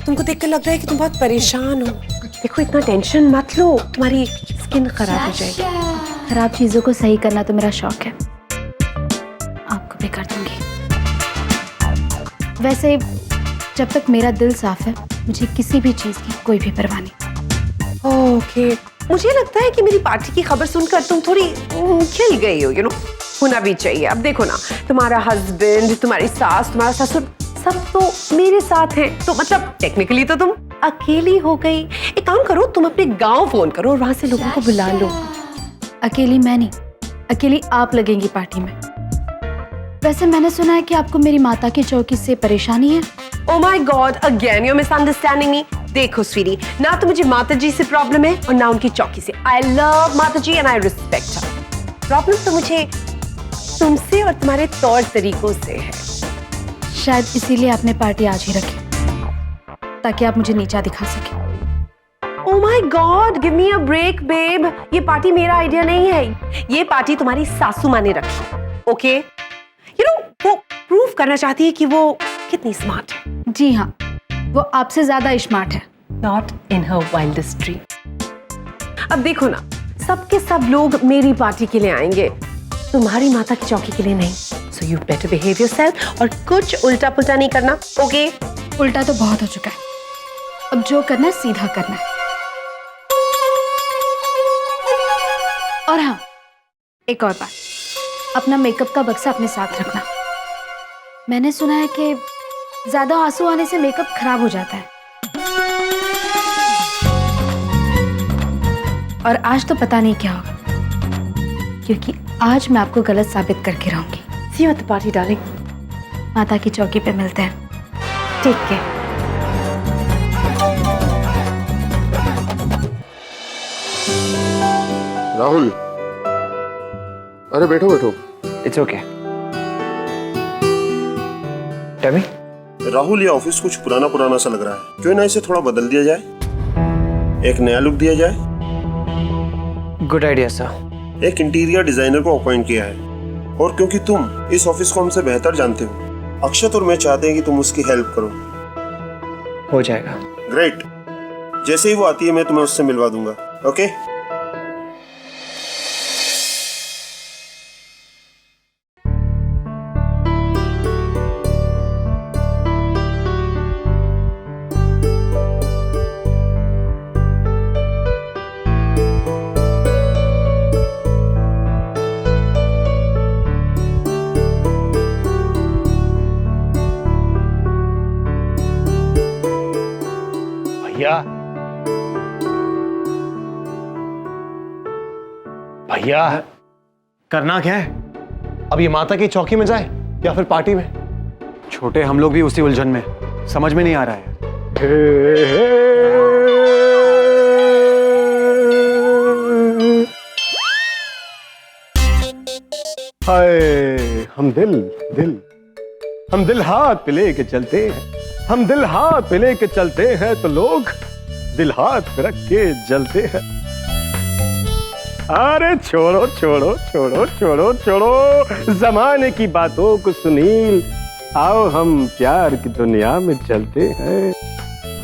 तुमको देखकर लग रहा है कि तुम बहुत परेशान हो। देखो इतना टेंशन मत लो, तुम्हारी स्किन खराब हो जाएगी। खराब चीजों को सही करना तो मेरा शौक है, आपको भी कर दूंगी। वैसे जब तक मेरा दिल साफ है मुझे किसी भी चीज की कोई भी परवाह नहीं। ओके, मुझे लगता है कि मेरी पार्टी की खबर सुनकर तुम थोड़ी खिल गई हो, यू नो। होना भी चाहिए। अब देखो ना, तुम्हारा हस्बैंड, तुम्हारी सास, तुम्हारा ससुर सब तो मेरे साथ हैं, तो मतलब टेक्निकली तो तुम अकेली हो गई। एक काम करो, तुम अपने गांव फोन करो और वहां से लोगों को बुला लो। अकेली मैं नहीं, अकेली आप लगेंगी पार्टी में। वैसे मैंने सुना है कि आपको मेरी माता की चौकी से परेशानी है। Oh my God, again you're misunderstanding me. देखो स्वीटी, ना तो मुझे माता जी से प्रॉब्लम है और ना उनकी चौकी से। I love माता जी and I respect her. Problem तो मुझे तुमसे और तुम्हारे तौर तरीकों से है। शायद इसीलिए आपने पार्टी आज ही रखी, ताकि आप मुझे नीचा दिखा सके। Oh my God, give me a break, babe. ये पार्टी मेरा आइडिया नहीं है, ये पार्टी तुम्हारी सासू माँ ने रखी। ओके, यू नो वो प्रूव करना चाहती है कि वो कितनी स्मार्ट है। जी हाँ, वो आपसे ज्यादा स्मार्ट है। Not in her wildest dream. अब देखो ना, सबके सब लोग मेरी पार्टी के लिए आएंगे, तुम्हारी माता की चौकी के लिए नहीं। So you better behave yourself और कुछ उल्टा पुल्टा नहीं करना, ओके? उल्टा तो बहुत हो चुका है, अब जो करना है सीधा करना है। और हाँ, एक और बात, अपना मेकअप का बक्सा अपने साथ रखना। मैंने सुना है कि ज्यादा आंसू आने से मेकअप खराब हो जाता है, और आज तो पता नहीं क्या होगा, क्योंकि आज मैं आपको गलत साबित करके रहूंगी। See you at the party, darling. माता की चौकी पे मिलते हैं। Take care. राहुल, अरे बैठो बैठो। It's okay. टेमी? राहुल, ये ऑफिस कुछ पुराना पुराना सा लग रहा है, क्यों ना इसे थोड़ा बदल दिया जाए, एक नया लुक दिया जाए। Good idea sir. एक इंटीरियर डिजाइनर को अपॉइंट किया है, और क्योंकि तुम इस ऑफिस को हमसे बेहतर जानते हो, अक्षत और मैं चाहते हैं कि तुम उसकी हेल्प करो। हो जाएगा। ग्रेट, जैसे ही वो आती है मैं तुम्हें उससे मिलवा दूंगा, ओके? भैया, भैया करना क्या है? अब ये माता की चौकी में जाए या फिर पार्टी में? छोटे हम लोग भी उसी उलझन में, समझ में नहीं आ रहा है। हाय, हम दिल हाथ पे लेके चलते हैं, हम दिल हाथ पे लेके चलते हैं तो लोग दिल हाथ पे रख के जलते हैं। अरे छोड़ो छोड़ो छोड़ो छोड़ो छोड़ो जमाने की बातों को सुनील, आओ हम प्यार की दुनिया में चलते हैं।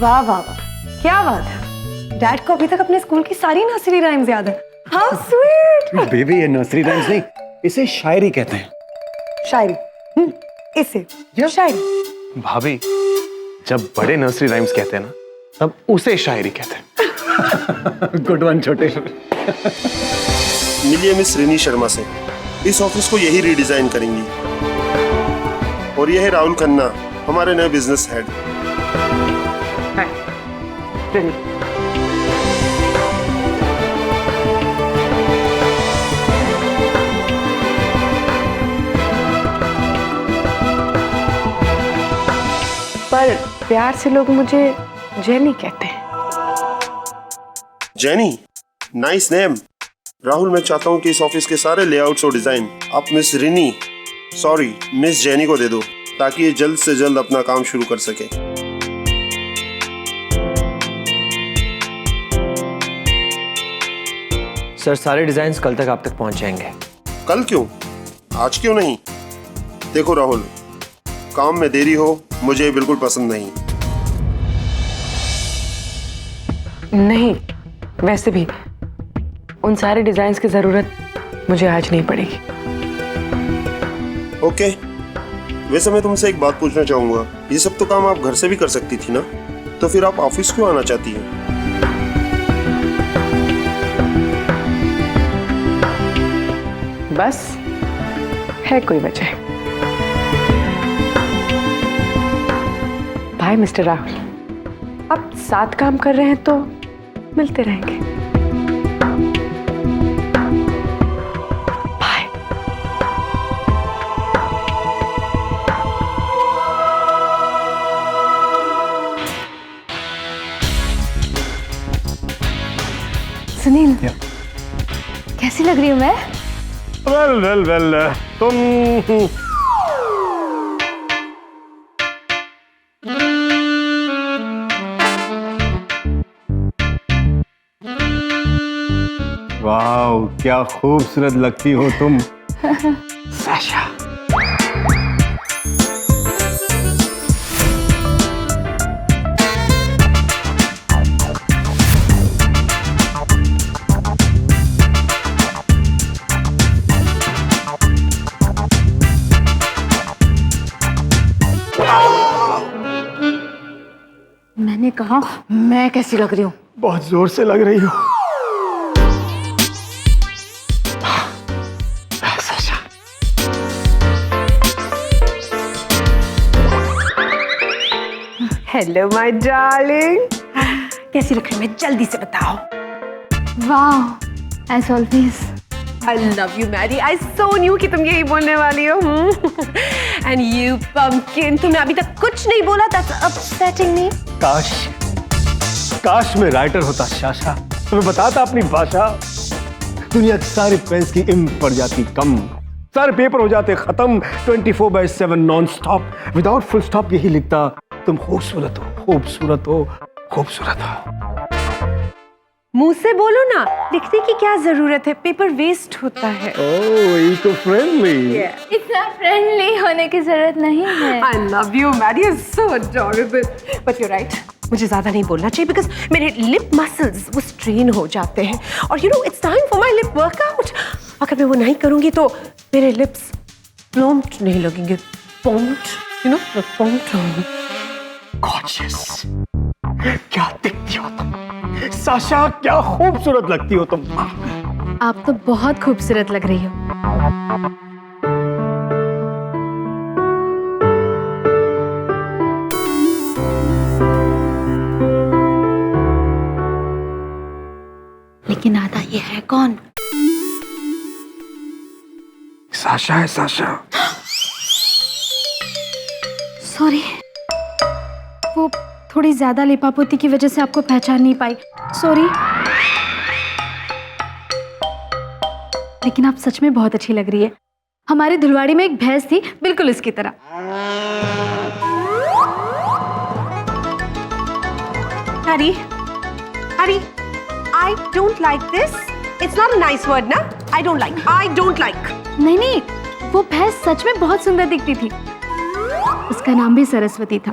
वाह वाह वाह, क्या बात है। डैड को अभी तक अपने स्कूल की सारी नर्सरी राइम्स याद है। How sweet. बेबी, ये नर्सरी राइम्स नहीं, इसे शायरी कहते हैं। शायरी? इसे शायरी? भाभी, जब बड़े नर्सरी राइम्स कहते हैं ना, तब उसे शायरी कहते हैं। गुड वन छोटे। मिलिए मिस रिनी शर्मा से, इस ऑफिस को यही रीडिजाइन करेंगी, और यह है राहुल खन्ना, हमारे नए बिजनेस हेड। पर प्यार से लोग मुझे जेनी कहते हैं। जेनी? Nice name. राहुल, मैं चाहता हूँ कि इस ऑफिस के सारे लेआउट्स और डिजाइन आप मिस जैनी को दे दो, ताकि ये जल्द से जल्द अपना काम शुरू कर सके। सर सारे डिजाइन्स कल तक आप तक पहुंच जाएंगे। कल क्यों, आज क्यों नहीं? देखो राहुल, काम में देरी हो मुझे बिल्कुल पसंद नहीं। नहीं, वैसे भी उन सारे डिजाइन्स की जरूरत मुझे आज नहीं पड़ेगी। ओके, वैसे मैं तुमसे एक बात पूछना चाहूंगा, ये सब तो काम आप घर से भी कर सकती थी ना, तो फिर आप ऑफिस क्यों आना चाहती है? बस है कोई वजह। बाय मिस्टर राहुल, आप साथ काम कर रहे हैं तो मिलते रहेंगे। बाय। सुनील, कैसी लग रही हूँ मैं? वेल तुम वाह, क्या खूबसूरत लगती हो तुम साशा। मैंने कहा मैं कैसी लग रही हूँ? बहुत जोर से लग रही हो। हेलो माय डार्लिंग, कैसी लग रही हूँ मैं? जल्दी से बताओ। वाह, as always. I love you, Maddie. I so knew कि तुम यही बोलने वाली हो। And you pumpkin, तुमने अभी तक कुछ नहीं बोला। That's upsetting me. काश मैं राइटर होता शाशा, तो मैं बताता अपनी भाषा। दुनिया की सारी पेन्स की इंक पड़ जाती कम, सारे पेपर हो जाते खत्म। 24/7 non stop, without full stop यही लिखता, तुम खूबसूरत हो, खूबसूरत हो, खूबसूरत हो। मुंह से बोलो ना, लिखने की क्या जरूरत है? पेपर वेस्ट होता है। ओह, इको फ्रेंडली। इतना फ्रेंडली होने की जरूरत नहीं है। I love you, Maddie. You're so adorable. But you're right. मुझे ज्यादा नहीं बोलना चाहिए because मेरे लिप मसल्स वो स्ट्रेन हो जाते हैं और you know it's time for my lip workout. अगर मैं वो नहीं करूंगी तो मेरे लिप्स प्लम्प्ड नहीं लगेंगे, pumped, you know, pumped. Gorgeous, क्या दिखती हो तुम साशा, क्या खूबसूरत लगती हो तुम। आप तो बहुत खूबसूरत लग रही हो। लेकिन आधा ये है कौन? साशा है, साशा। सॉरी, वो थोड़ी ज्यादा लिपापोती की वजह से आपको पहचान नहीं पाई, सॉरी। लेकिन आप सच में बहुत अच्छी लग रही है। हमारी धुलवाड़ी में एक भैंस थी बिल्कुल उसकी तरह। Harry, Harry, I don't like this. It's not a nice word, ना? I don't like. I don't like. नहीं नहीं, वो भैंस सच में बहुत सुंदर दिखती थी। उसका नाम भी सरस्वती था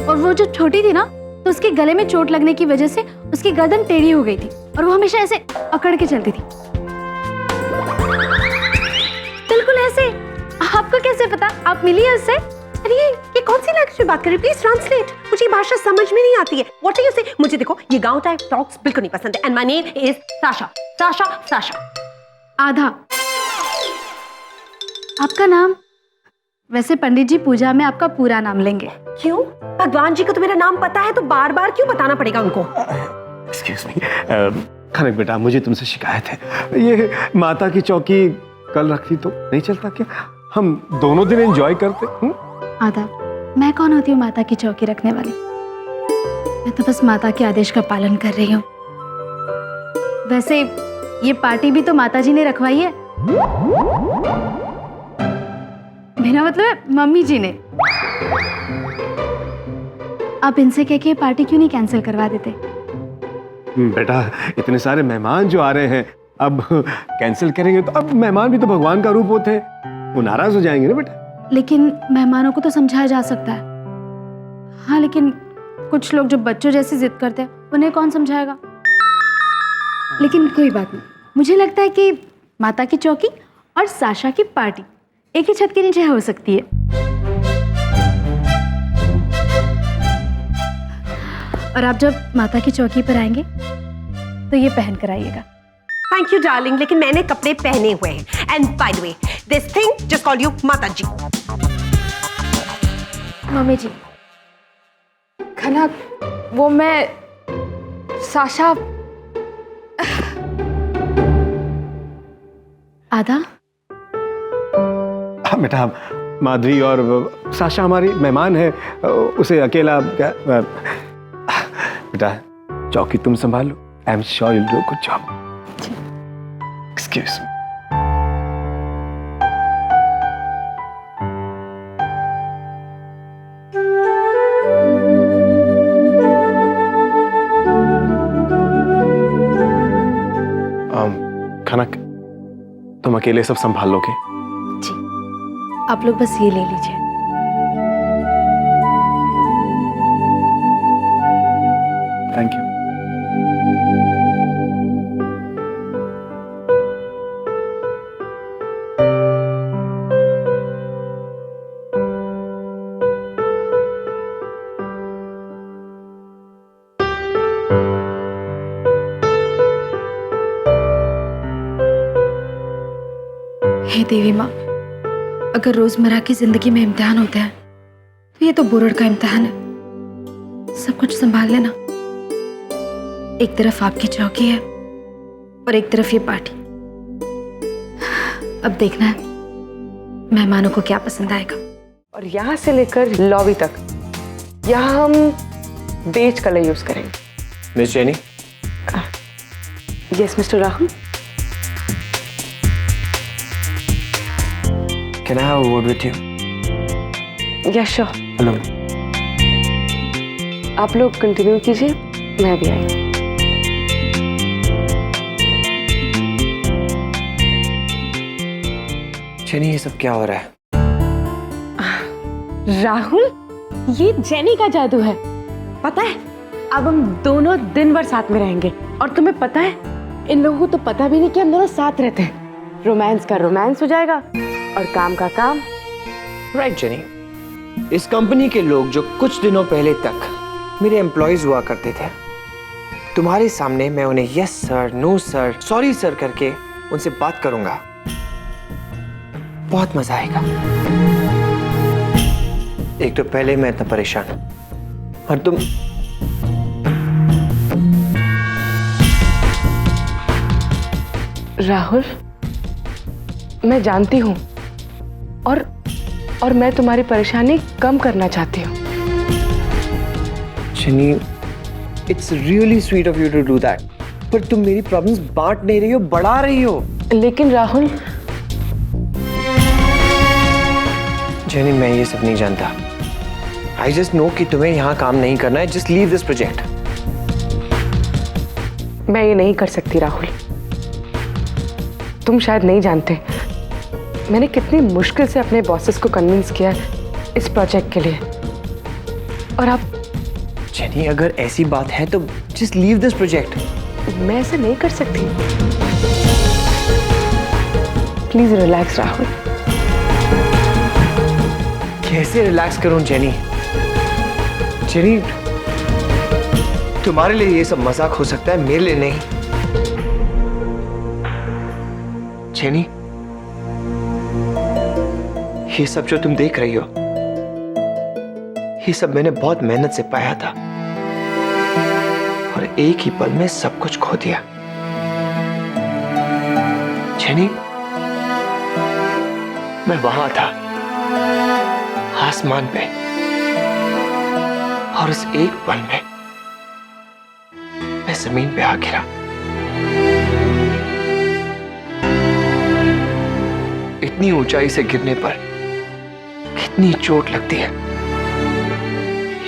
और वो जो छोटी थी ना, तो उसके गले में चोट लगने की वजह से उसकी गर्दन टेढ़ी हो गई थी और वो हमेशा ऐसे अकड़ के चलती थी, बिल्कुल ऐसे। आपको कैसे पता? आप मिली है उससे? अरे ये कौन सी लैंग्वेज में बात कर रही है? Please translate. मुझे ये भाषा समझ में नहीं आती है। व्हाट आर यू से? मुझे देखो, ये गांव टाइप टॉक्स बिल्कुल नहीं पसंद है। And my name is Sasha. Sasha, Sasha. आधा। आपका नाम? वैसे पंडित जी पूजा में आपका पूरा नाम लेंगे। क्यों? भगवान जी को तो मेरा नाम पता है, तो बार बार क्यों बताना पड़ेगा उनको? एक्सक्यूज मी, कनक बेटा, मुझे तुमसे शिकायत है। ये माता की चौकी कल रखती तो नहीं चलता क्या? हम दोनों दिन एंजॉय करते। आधा, मैं कौन होती हूँ माता की चौकी रखने वाली? मैं तो बस माता के आदेश का पालन कर रही हूँ। वैसे ये पार्टी भी तो माताजी ने रखवाई है। मेरा मतलब है मम्मी जी ने। आप इनसे कह के पार्टी क्यों नहीं कैंसिल करवा देते? बेटा, इतने सारे मेहमान जो आ रहे हैं, अब कैंसिल करेंगे तो अब मेहमान भी तो भगवान का रूप होते हैं, वो नाराज हो जाएंगे ना बेटा। लेकिन मेहमानों को तो समझाया जा सकता है। हाँ, लेकिन कुछ लोग जो बच्चों जैसी जिद करते हैं उन्हें कौन समझाएगा? लेकिन कोई बात नहीं, मुझे लगता है कि माता की चौकी और साशा की पार्टी एक ही छत के नीचे हो सकती है। और आप जब माता की चौकी पर आएंगे तो ये पहन कर आइएगा। थैंक यू डार्लिंग, लेकिन मैंने कपड़े पहने हुए हैं। And by the way, this thing just call you माता जी। मम्मी जी, खनक, वो मैं साशा आधा। हाँ बेटा, माधवी और साशा हमारी मेहमान है, उसे अकेला क्या बेटा, चौकी तुम संभालो। I am sure you will do a good job. Excuse me. Khanak, तुम अकेले सब संभाल लोगे? जी, आप लोग बस ये ले लीजिए। Thank you. हे देवी माँ, अगर रोजमर्रा की जिंदगी में इम्तिहान होते हैं तो ये तो बोर्ड का इम्तिहान है। सब कुछ संभाल लेना। एक तरफ आपकी चौकी है और एक तरफ ये पार्टी। अब देखना है मेहमानों को क्या पसंद आएगा। और यहाँ से लेकर लॉबी तक यहाँ हम बेज कलर यूज करेंगे। Miss jenny, yes mister Rahul. can I have a word with you? Yes sure. Hello. आप लोग कंटिन्यू कीजिए, मैं भी आई। जेनी, ये सब क्या हो रहा है? राहुल, ये जेनी का जादू है। पता है, अब हम दोनों दिन भर साथ में रहेंगे। और तुम्हें पता है, इन लोगों को तो पता भी नहीं कि हम दोनों साथ रहते हैं। रोमांस का रोमांस हो जाएगा और काम का काम। राइट जेनी, इस कंपनी के लोग जो कुछ दिनों पहले तक मेरे एम्प्लॉयज हुआ करते थे, तुम्हारे सामने मैं उन्हें yes sir, no sir, sorry sir करके उनसे बात करूंगा। बहुत मजा आएगा। एक तो पहले मैं इतना परेशान और तुम राहुल, मैं जानती हूँ और मैं तुम्हारी परेशानी कम करना चाहती हूँ। Jenny, it's really sweet of you to do that, पर तुम मेरी प्रॉब्लम्स बांट नहीं रही हो, बढ़ा रही हो। लेकिन राहुल, जेनी, मैं ये सब नहीं जानता। आई जस्ट नो कि तुम्हें यहाँ काम नहीं करना है। Just leave this project. मैं ये नहीं कर सकती राहुल। तुम शायद नहीं जानते, मैंने कितनी मुश्किल से अपने बॉसेस को कन्विंस किया इस प्रोजेक्ट के लिए। और आप जेनी, अगर ऐसी बात है तो जस्ट लीव दिस प्रोजेक्ट। मैं ऐसा नहीं कर सकती। Please relax Rahul. कैसे रिलैक्स करूं जेनी? जेनी, तुम्हारे लिए ये सब मजाक हो सकता है, मेरे लिए नहीं। जेनी, ये सब जो तुम देख रही हो, ये सब मैंने बहुत मेहनत से पाया था और एक ही पल में सब कुछ खो दिया। जेनी, मैं वहां था आसमान पे, और उस एक पल में मैं जमीन पे आ गिरा। इतनी ऊंचाई से गिरने पर कितनी चोट लगती है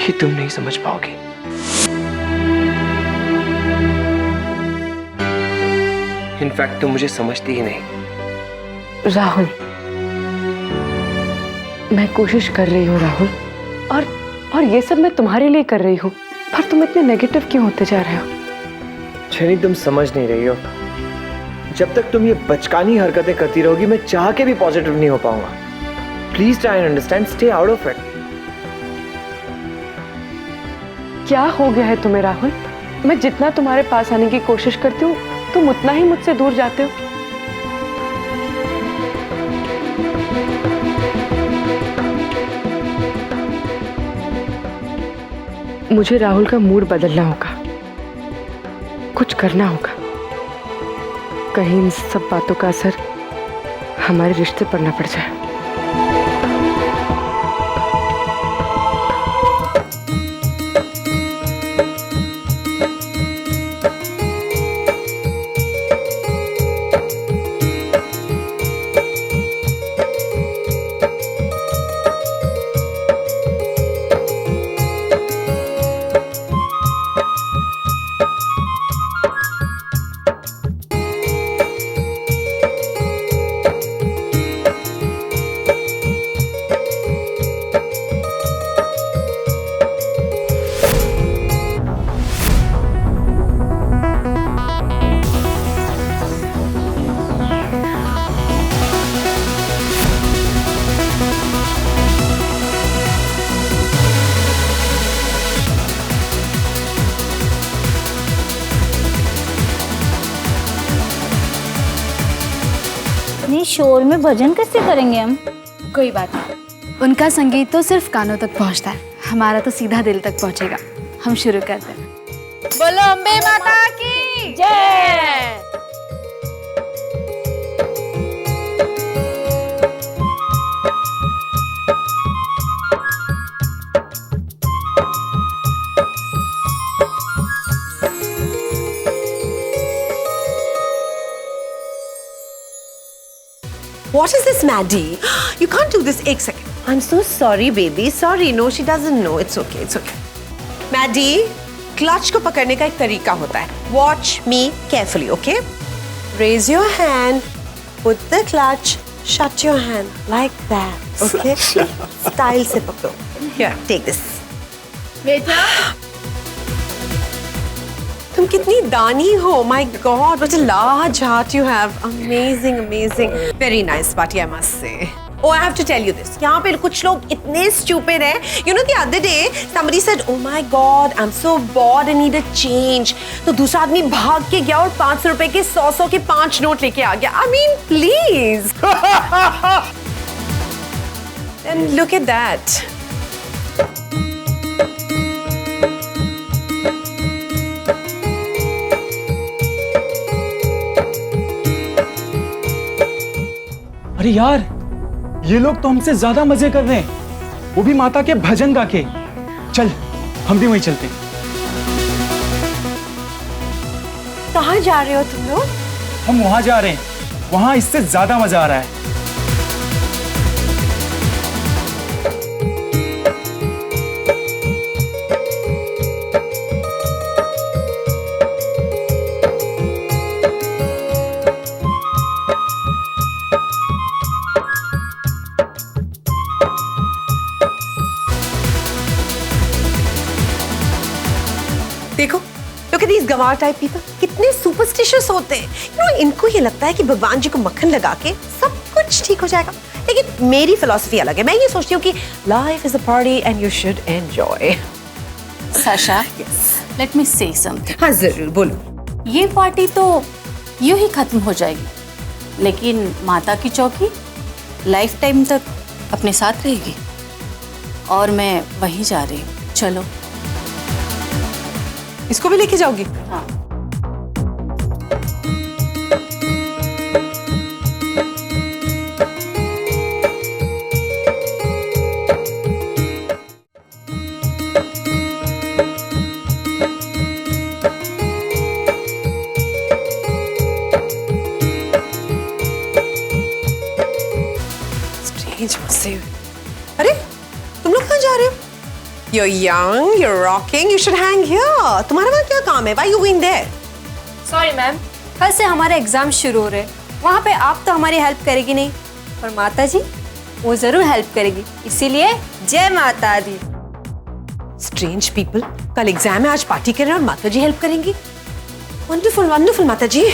ये तुम नहीं समझ पाओगे। इनफैक्ट तुम मुझे समझती ही नहीं। राहुल, मैं कोशिश कर रही हूँ राहुल, और ये सब मैं तुम्हारे लिए कर रही हूँ, पर तुम इतने नेगेटिव क्यों होते जा रहे हो? जेनी, तुम समझ नहीं रही हो। जब तक तुम ये बचकानी हरकतें करती रहोगी मैं चाह के भी पॉजिटिव नहीं हो पाऊंगा। Please try and understand, stay out of it. क्या हो गया है तुम्हें राहुल? मैं जितना तुम्हारे पास आने की कोशिश करती हूँ तुम उतना ही मुझसे दूर जाते हो। मुझे राहुल का मूड बदलना होगा, कुछ करना होगा। कहीं इन सब बातों का असर हमारे रिश्ते पर ना पड़ जाए। इतने शोर में भजन कैसे करेंगे हम? कोई बात नहीं, उनका संगीत तो सिर्फ कानों तक पहुंचता है, हमारा तो सीधा दिल तक पहुंचेगा। हम शुरू करते हैं। बोलो अम्बे माता की जय। What is this, Maddie? You can't do this. एक second. I'm so sorry, baby. Sorry. No, she doesn't know. It's okay. It's okay. Maddie, clutch को पकड़ने का एक तरीका होता है. Watch me carefully, okay? Raise your hand. Put the clutch. Shut your hand like that. Okay? Style से पकड़ो. Here, take this. बेटा, तुम कितनी दानी हो. My God, what a large heart you have. Amazing, amazing. Very nice party, I must say. Oh, I have to tell you this. यहाँ पे कुछ लोग इतने stupid हैं. You know, the other day somebody said, "Oh my God, I'm so bored. I need a change." तो दूसरा आदमी भाग के गया और 500 रुपए के 100 के 5 नोट लेके आ गया. I mean, please. And look at that. अरे यार, ये लोग तो हमसे ज्यादा मजे कर रहे हैं, वो भी माता के भजन गा के। चल, हम भी वहीं चलते हैं। कहाँ जा रहे हो तुम लोग? हम वहां जा रहे हैं, वहां इससे ज्यादा मजा आ रहा है। देखो, look at these Ganwar type people, कितने सुपरस्टिशियस होते हैं. You know, इनको ये लगता है कि भगवान जी को मक्खन लगा के सब कुछ ठीक हो जाएगा. लेकिन मेरी फिलॉसफी अलग है. मैं ये सोचती हूँ कि life is a party and you should enjoy. Sasha, let me से समथिंग। हाँ जरूर, बोलो. ये पार्टी तो यूं ही खत्म हो जाएगी, लेकिन माता की चौकी लाइफ टाइम तक अपने साथ रहेगी, और मैं वहीं जा रही हूँ. चलो. इसको भी लेके जाओगी? हाँ. स्ट्रेंज मुझसे। अरे तुम लोग कहाँ जा रहे हो? You're young, you're rocking, you should hang here. तुम्हारा वहाँ क्या काम है? Why you going there? Sorry ma'am, कल से हमारे एग्जाम शुरू हो रहे हैं, वहाँ पे आप तो हमारी हेल्प करेगी नहीं, पर माता जी वो जरूर हेल्प करेगी, इसीलिए जय माता दी। Strange people, कल एग्जाम है, आज पार्टी कर रहे हैं और माता जी हेल्प करेंगी। Wonderful, wonderful माता जी।